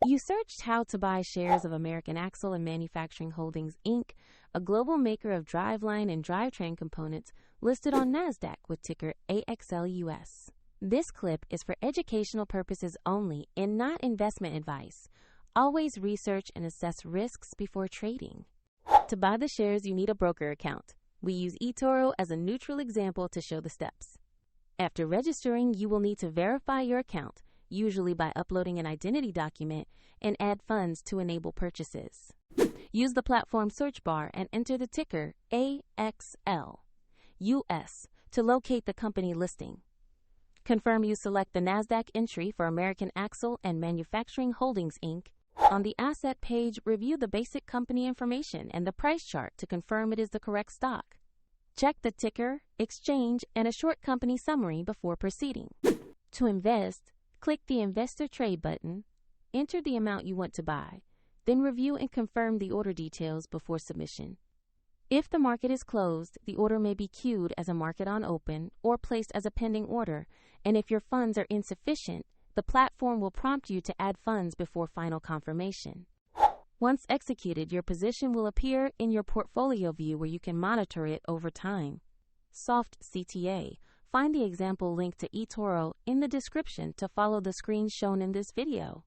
You searched how to buy shares of American Axle and Manufacturing Holdings, Inc., a global maker of driveline and drivetrain components listed on NASDAQ with ticker AXLUS. This clip is for educational purposes only and not investment advice. Always research and assess risks before trading. To buy the shares, you need a broker account. We use eToro as a neutral example to show the steps. After registering, you will need to verify your account, usually by uploading an identity document, and add funds to enable purchases. Use the platform search bar and enter the ticker AXLUS to locate the company listing. Confirm you select the NASDAQ entry for American Axle and Manufacturing Holdings, Inc. On the asset page, review the basic company information and the price chart to confirm it is the correct stock. Check the ticker, exchange, and a short company summary before proceeding. To invest, click the Investor Trade button, enter the amount you want to buy, then review and confirm the order details before submission. If the market is closed, the order may be queued as a market on open or placed as a pending order, and if your funds are insufficient, the platform will prompt you to add funds before final confirmation. Once executed, your position will appear in your portfolio view where you can monitor it over time. Soft CTA. Find the example link to eToro in the description to follow the screen shown in this video.